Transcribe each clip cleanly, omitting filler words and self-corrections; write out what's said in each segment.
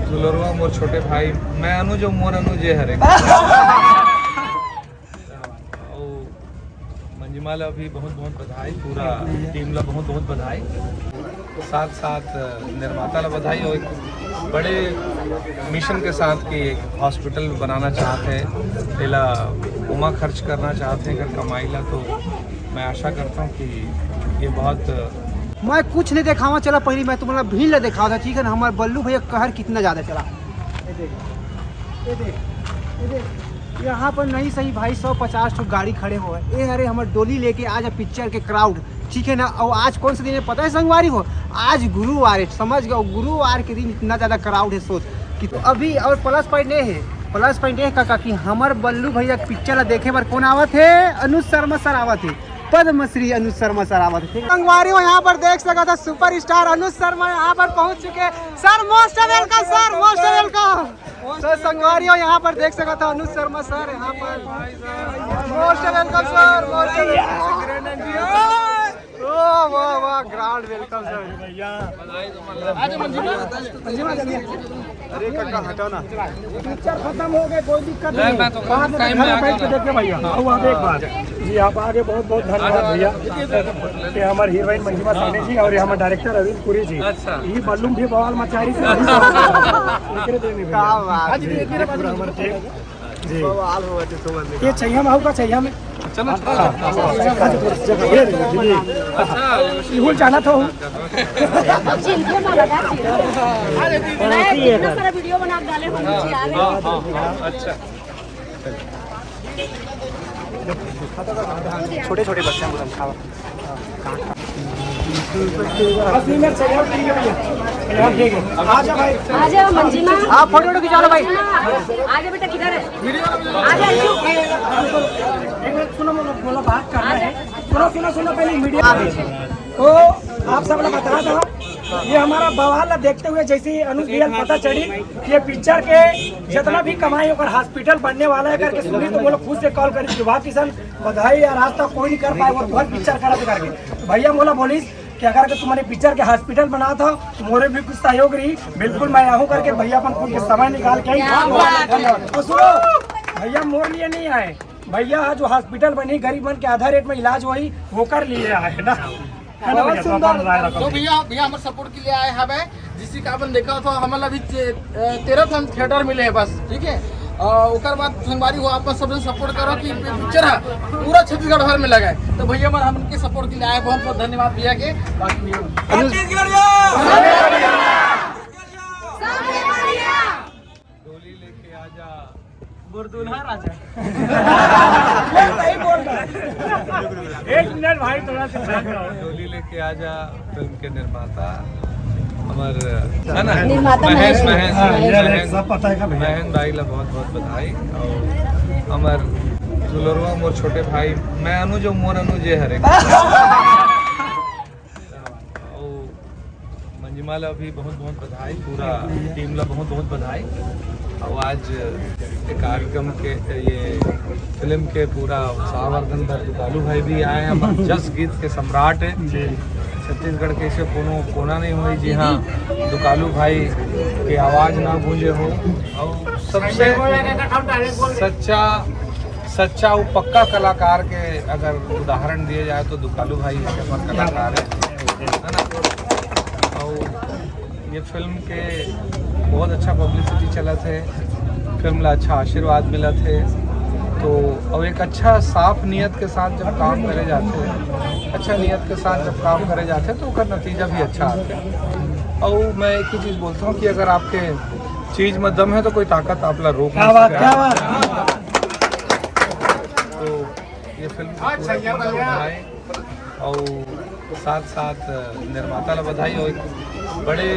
दुलरुआ मोर छोटे भाई मैं अनुज मोर अनुज हरे मंजिमाला भी बहुत बहुत बधाई, पूरा टीम ला बहुत बहुत बधाई, साथ साथ निर्माता ला बधाई। और एक बड़े मिशन के साथ कि एक हॉस्पिटल बनाना चाहते हैं, पहला उमा खर्च करना चाहते हैं अगर कमाई ला, तो मैं आशा करता हूँ कि ये बहुत। मैं कुछ नहीं दिखावा चला, पहले मैं तुम्हारा भीड़ ला दिखावा था, ठीक है ना। हमारे बल्लू भैया कहर कितना ज़्यादा चला, ये देख यहाँ पर नहीं सही भाई 150 तो गाड़ी खड़े हो गए। अरे हमारे डोली लेके आज पिक्चर के क्राउड, ठीक है ना। और आज कौन सा दिन है पता है संगवारी हो? आज गुरुवार है, समझ गए। गुरुवार के दिन इतना ज़्यादा क्राउड है, सोच कि तो अभी। और प्लस पॉइंट ये है, प्लस पॉइंट ये काका कि हमारे बल्लू भैया पिक्चर देखे बार कौन आवत है? अनुज शर्मा सर आवत है, पद्मश्री अनुज शर्मा सर आवत है। संगवारी हो यहाँ पर देख सका था सुपर स्टार अनुज शर्मा यहाँ पर पहुँच चुके। Sir most welcome, sir most welcome. Sir संगवारी हो यहाँ पर देख सका था अनुज शर्मा सर यहाँ पर। मोस्ट वेलकम सर, मोस्ट वाह वाह ग्रांड वेलकम सर। अरे काका हटाओ ना, पिक्चर खत्म हो गए, कोई दिक्कत नहीं। देखिए भैया वहाँ पे एक बात जी, आप आगे बहुत बहुत धन्यवाद भैया। ये हमारे हीरोइन मंजिमा साहनी जी और ये हमारे डायरेक्टर अरविंद पुरी जी, ये मालूम भी बवाल मचारी से जी। ये चाहिए में होगा, चाहिए में चलो जाना था। वीडियो बना डाले छोटे छोटे बच्चे हैं खावा। आजा मंजिमा, आप फोटो खिंचा लो भाई। आजा बेटा, किधर है? आजा सुनो बोलो, बात करना है। सुनो पहले मीडिया तो आप सब लोग बता दो, ये हमारा बवाल देखते हुए जैसे अनुज भैया पता चली कि ये पिक्चर के जितना भी कमाई होकर हॉस्पिटल बनने वाला है करके सुनी, तो बोलो खुद से कॉल करी विभाग किसान बधाई। यार आज तक कोई नहीं कर पाए वो बहुत पिक्चर करा करके। तो भैया बोला बोलिस कि अगर तुम्हारे पिक्चर के हॉस्पिटल बना था तो मोरे भी कुछ सहयोग रही, बिल्कुल मैं आहूँ करके भैया अपन खुद के समय निकाल के। तो सुनो भैया मोर लिए नहीं आए, भैया जो हॉस्पिटल बनी गरीब मन के आधा रेट में इलाज वही होकर लिए आए ना। तो भैया हमारे सपोर्ट के लिए आए हैं, जिसकी का अपन देखा था हमारा अभी 13 थिएटर मिले हैं बस, ठीक है। और बाद संगवारी हो आप सब सपोर्ट करो कि पिक्चर है पूरा छत्तीसगढ़ भर में लगा है। तो भैया हम उनके सपोर्ट के लिए आए, बहुत बहुत धन्यवाद भैया के। बाकी डोली लेके आजा बुरदुल्हा राजा। एक मिनट भाई थोड़ा सा डोली लेके आजा फिल्म के निर्माता हमारे है ना निर्माता महेश भाई ला बहुत बहुत बधाई। और हमार दुलरुआ मोर छोटे भाई मैं अनुज मोर अनुज हरे मंजिमाला भी बहुत बहुत बधाई, पूरा टीम ला बहुत बहुत बधाई। और आज कार्यक्रम के ये फिल्म के पूरा उत्साहवर्धन भर दुकालू भाई भी आए हैं। हम जस गीत के सम्राट है छत्तीसगढ़ के, इसे कोना नहीं हुई। जी हाँ, दुकालू भाई की आवाज़ ना गूंजे हो। और सबसे सच्चा वो पक्का कलाकार के अगर उदाहरण दिए जाए तो दुकालू भाई हमारे कलाकार है ना। और ये फिल्म के बहुत अच्छा पब्लिसिटी चला थे, फिल्म ला अच्छा आशीर्वाद मिला थे। तो अब एक अच्छा साफ नियत के साथ जब काम करे जाते हैं, अच्छा नियत के साथ जब काम करे जाते हैं तो उसका नतीजा भी अच्छा आता है। और मैं एक ही चीज़ बोलता हूँ कि अगर आपके चीज़ में दम है तो कोई ताकत आप ला रोक नहीं सकता। तो ये फिल्म बधाई और साथ साथ निर्माता ला बधाई। और एक बड़े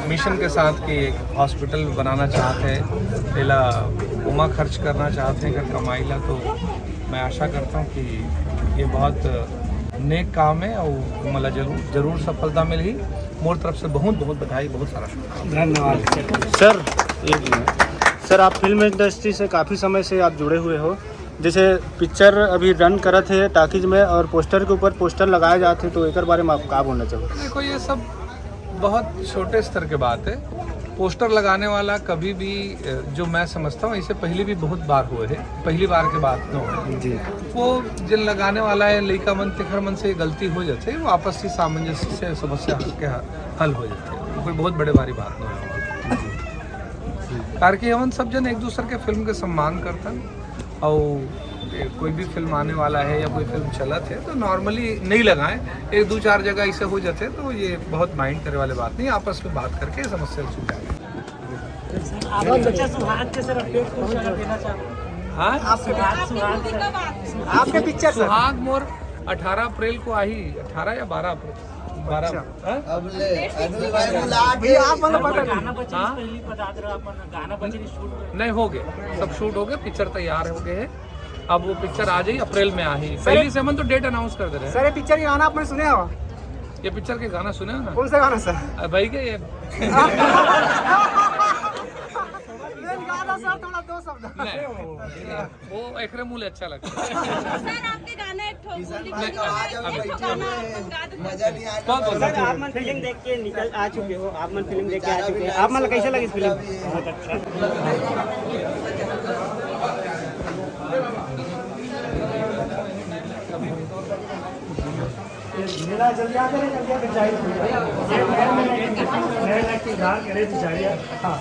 मिशन के साथ कि एक हॉस्पिटल बनाना चाहते हैं, पहला उमा खर्च करना चाहते हैं अगर कमाई ला, तो मैं आशा करता हूँ कि ये बहुत नेक काम है और मला जरूर सफलता मिलेगी। मोर तरफ से बहुत बहुत बधाई, बहुत सारा शुक्रिया, धन्यवाद। सर आप फिल्म इंडस्ट्री से काफ़ी समय से आप जुड़े हुए हो, जैसे पिक्चर अभी रन करत है टाकीज में और पोस्टर के ऊपर पोस्टर लगाए जाते हैं, तो एक बारे में आप क्या बोलना चाहोगे? देखो ये सब बहुत छोटे स्तर के बात है। पोस्टर लगाने वाला कभी भी जो मैं समझता हूँ इसे पहले भी बहुत बार हुए है, पहली बार के बात न हो जी वो जिन लगाने वाला है लड़का मन तिखर मन से गलती हो जाती है, वो आपसी सामंजस्य से समस्या के हल हो जाती है, कोई बहुत बड़े भारी बात नहीं है। कार के हम सब जन एक दूसरे के फिल्म के सम्मान करतन और कोई भी फिल्म आने वाला है या कोई फिल्म चलत है तो नॉर्मली नहीं लगाएं, एक दो चार जगह ऐसे हो जाते हैं तो ये बहुत माइंड करे वाले बात नहीं, आपस में बात करके समस्या सुलझाएं। हाँ आपके पिक्चर सर सुहाग मोर 18 अप्रैल को आई, 18 या 12 अप्रैल 12 भैया आप मतलब पता हाँ? नहीं हो गए, सब शूट हो गए, पिक्चर तैयार हो गए हैं, अब वो पिक्चर आ जाए अप्रैल में आ ही, पहली से हम तो डेट अनाउंस कर दे रहे हैं। सर ये पिक्चर के गाना आपने सुने हो? ये पिक्चर के गाना सुने हो ना? कौन सा गाना सर? भाई के ये गाना सर थोड़ा दो शब्द नहीं वो एकरे मूल अच्छा लगता है। सर आपके गाना एक ठो आप मन फिल्म देख के निकल आ चुके हो, आप मन फिल्म देख के आ चुके हैं, आप मन कैसे लगी फिल्म? बहुत अच्छा। मेरा जल्दी आ गए जल्दी चाहिए हाँ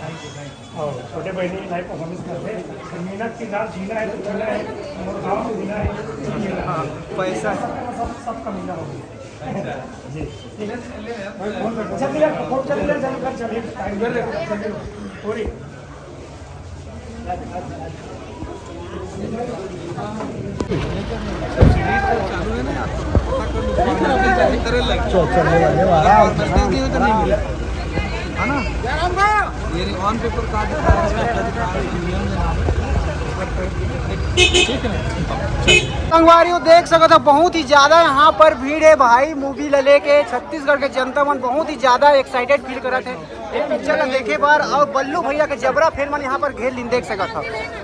और छोटे बहनी लाइव परफॉर्मेंस करते हैं, मेहनत की रात जीना है तो जीना है और गाँव में जीना है, पैसा सब कमीना होगी जी चलिए चलिए टाइम पूरी चालू है ना है ना, ये ऑन पेपर कार्ड संगवारियों देख सको तो बहुत ही ज्यादा यहाँ पर भीड़ है भाई, मूवी ले लेके छत्तीसगढ़ के जनता मन बहुत ही ज्यादा एक्साइटेड फील करत है ये पिक्चर ला देखे बार, और बल्लू भैया के जबरा फिर मन यहाँ पर घेर लिन देख सकत हो,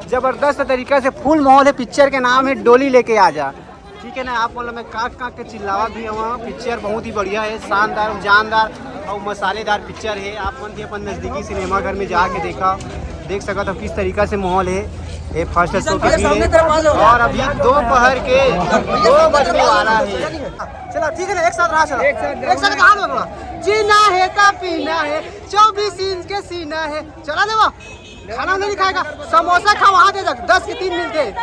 जबरदस्त तरीका से फुल माहौल है। पिक्चर के नाम है डोली लेके आ जा, ठीक है ना। आप मतलब मैं काक काक के चिल्लावा भी हूँ, पिक्चर बहुत ही बढ़िया है, शानदार जानदार और मसालेदार पिक्चर है। आप मन के अपन नज़दीकी सिनेमा घर में जाके देख सकते हो किस तरीका से माहौल है। ये फर्स्ट शो की है और अभी दोपहर के 2 बजने वाला है। चलो ठीक है ना, एक साथ रहा, चलो एक साथ कहाँ लगना, जीना है का पीना है, 24 इंच के सीना है, चला देवा खाना नहीं खाएगा, समोसा खा वहाँ दे 10 के 3 मिलते हैं,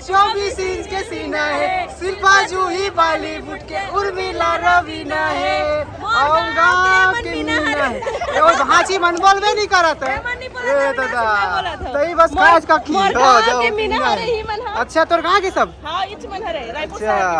24 इंच के सीना है, शिल्पा जूही बॉलीवुड के उर्मिला रवीना है, और गाँव के मीना है, और भांची मन बोलवे नहीं करत है, तो बस काज का की अच्छा तोर कहाँ के सब? हाँ इच मन हरे रायपुर अच्छा।